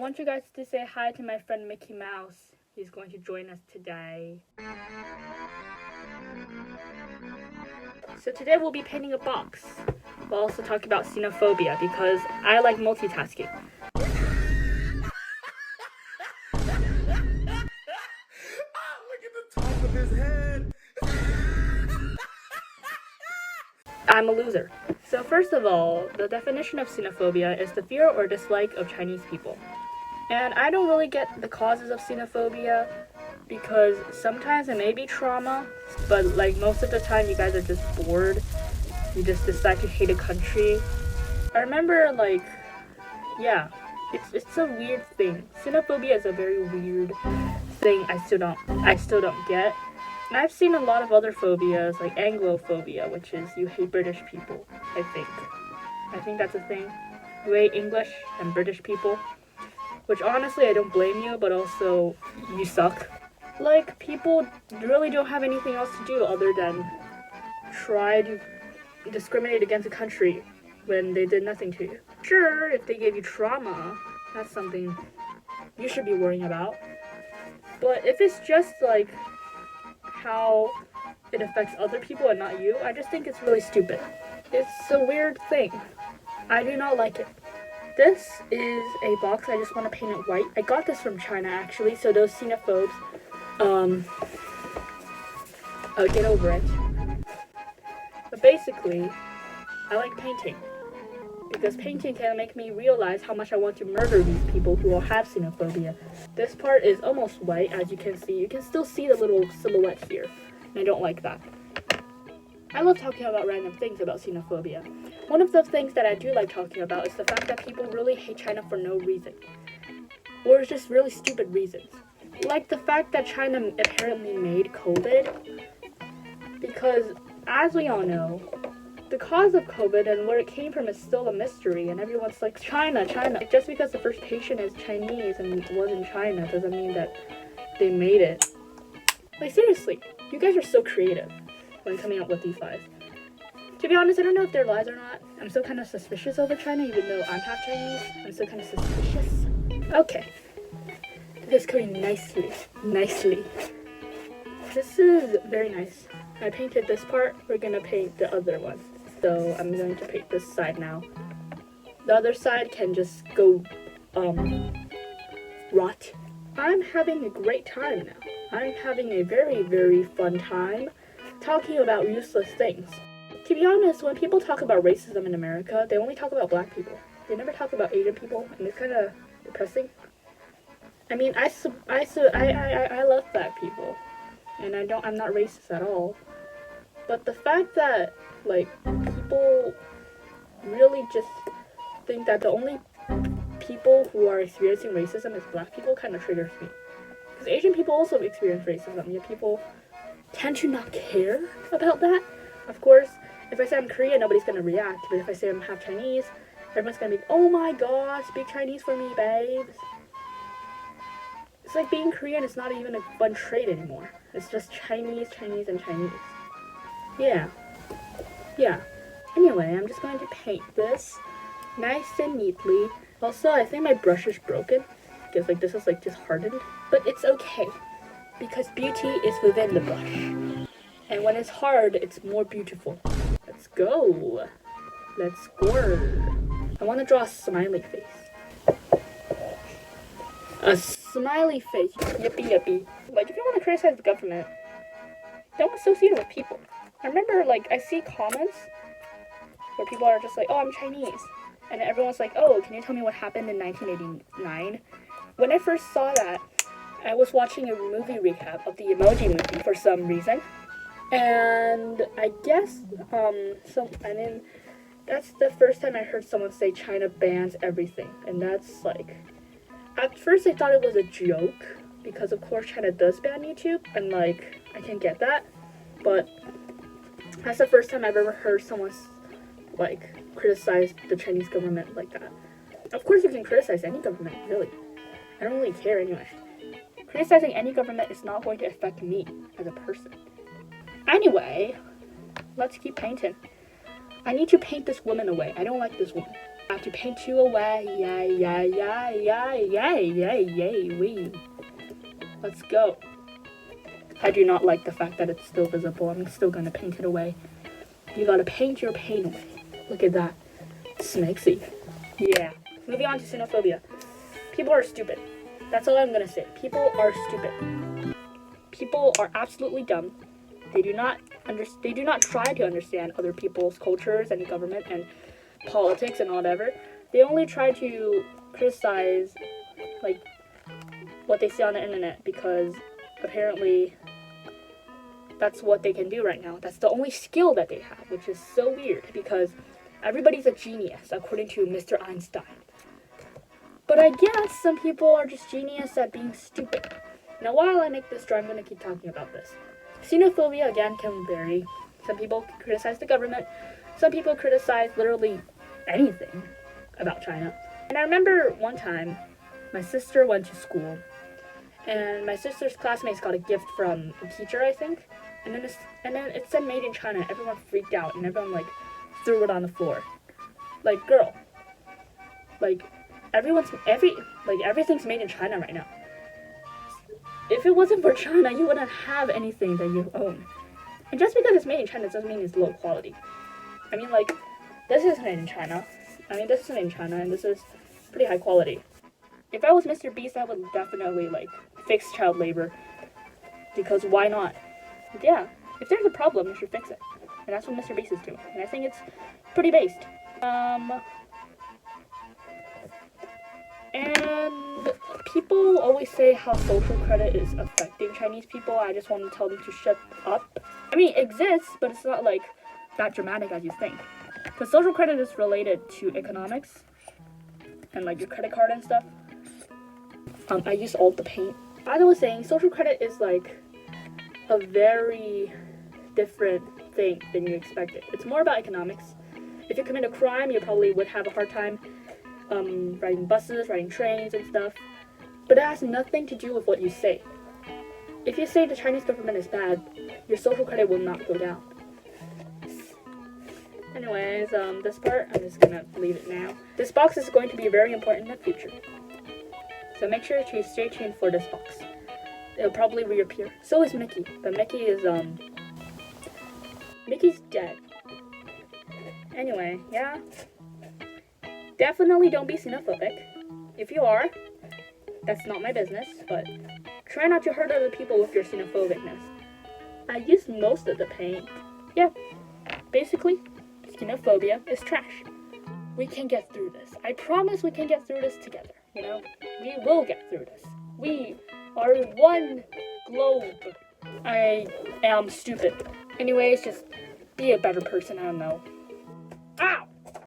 want you guys to say hi to my friend Mickey Mouse. He's going to join us today. So today we'll be painting a box. We'll also talk about xenophobia because I like multitasking. Look at the top of his head. I'm a loser. So first of all, the definition of xenophobia is the fear or dislike of Chinese people. And I don't really get the causes of xenophobia because sometimes it may be trauma, but like most of the time you guys are just bored. You just decide to hate a country. I remember it's a weird thing. Xenophobia is a very weird thing I still don't get. And I've seen a lot of other phobias, like Anglophobia, which is you hate British people, I think that's a thing. You hate English and British people. Which honestly, I don't blame you, but also, you suck. Like, people really don't have anything else to do other than try to discriminate against a country when they did nothing to you. Sure, if they gave you trauma, that's something you should be worrying about. But if it's just like how it affects other people and not you, I just think it's really stupid. It's a weird thing. I do not like it. This is a box. I just want to paint it white. I got this from China actually, so those xenophobes, get over it. But basically, I like painting because painting can make me realize how much I want to murder these people who all have xenophobia. This part is almost white, as you can see. You can still see the little silhouette here, and I don't like that. I love talking about random things about xenophobia. One of the things that I do like talking about is the fact that people really hate China for no reason. Or just really stupid reasons. Like the fact that China apparently made COVID. Because, as we all know, the cause of COVID and where it came from is still a mystery. And everyone's like, China. Just because the first patient is Chinese and was in China doesn't mean that they made it. Like, seriously, you guys are so creative when coming up with these lies. To be honest, I don't know if they're lies or not. I'm still kind of suspicious over China, even though I'm half Chinese. I'm still kind of suspicious. Okay. This is going nicely. This is very nice. I painted this part. We're gonna paint the other one. So I'm going to paint this side now. The other side can just go, rot. I'm having a great time now. I'm having a very, very fun time talking about useless things. To be honest, when people talk about racism in America, they only talk about black people. They never talk about Asian people, and it's kind of depressing. I mean, I love black people, and I'm not racist at all. But the fact that, like, people really just think that the only people who are experiencing racism is black people kind of triggers me. Because Asian people also experience racism, yet people tend to not care about that. Of course, if I say I'm Korean, nobody's gonna react. But if I say I'm half Chinese, everyone's gonna be, oh my god, speak Chinese for me, babes. It's like being Korean is not even a fun trait anymore. It's just Chinese, and Chinese. Yeah. Anyway, I'm just going to paint this nice and neatly. Also, I think my brush is broken. Because, like, this is, like, just hardened. But it's okay. Because beauty is within the brush. And when it's hard, it's more beautiful. Let's go. Let's squirt. I want to draw a smiley face. A smiley face. Yippee. Like, if you want to criticize the government, don't associate it with people. I remember, like, I see comments where people are just like, oh, I'm Chinese. And everyone's like, oh, can you tell me what happened in 1989? When I first saw that, I was watching a movie recap of the Emoji Movie for some reason. And I guess, that's the first time I heard someone say China bans everything. And that's like, at first I thought it was a joke, because of course China does ban YouTube, and like, I can get that. But that's the first time I've ever heard someone, like, criticize the Chinese government like that. Of course you can criticize any government, really. I don't really care anyway. Criticizing any government is not going to affect me as a person. Anyway, let's keep painting. I need to paint this woman away. I don't like this woman. I have to paint you away. Yay, yay, yay, yay, yay, yay, yay, wee. Let's go. I do not like the fact that it's still visible. I'm still gonna paint it away. You gotta paint your pain away. Look at that. Smexy. Yeah. Moving on to xenophobia. People are stupid. That's all I'm gonna say. People are stupid. People are absolutely dumb. They do not try to understand other people's cultures and government and politics and whatever. They only try to criticize like what they see on the internet because apparently that's what they can do right now. That's the only skill that they have, which is so weird because everybody's a genius according to Mr. Einstein. But I guess some people are just genius at being stupid. Now while I make this draw, I'm going to keep talking about this. Xenophobia, again, can vary. Some people criticize the government. Some people criticize literally anything about China. And I remember one time, my sister went to school. And my sister's classmates got a gift from a teacher, I think. And then it said made in China. Everyone freaked out. And everyone, like, threw it on the floor. Like, girl. Like, everything's made in China right now. If it wasn't for China, you wouldn't have anything that you own. And just because it's made in China doesn't mean it's low quality. I mean, like, this is made in China. This is made in China, and this is pretty high quality. If I was Mr. Beast, I would definitely, like, fix child labor. Because why not? Yeah, if there's a problem, you should fix it. And that's what Mr. Beast is doing. And I think it's pretty based. And people always say how social credit is affecting Chinese people. I just want to tell them to shut up. I mean, it exists, but it's not like that dramatic as you think. Because social credit is related to economics and like your credit card and stuff. I use all the paint. As I was saying, social credit is like a very different thing than you expected. It's more about economics. If you commit a crime, you probably would have a hard time riding buses, riding trains and stuff. But it has nothing to do with what you say. If you say the Chinese government is bad, your social credit will not go down. Anyways, this part, I'm just gonna leave it now. This box is going to be very important in the future. So make sure to stay tuned for this box. It'll probably reappear. So is Mickey, but Mickey's dead. Anyway, yeah. Definitely don't be xenophobic. If you are, that's not my business, but try not to hurt other people with your xenophobicness. I used most of the paint. Yeah, basically, xenophobia is trash. We can get through this. I promise we can get through this together, you know? We will get through this. We are one globe. I am stupid. Anyways, just be a better person, I don't know. Ow!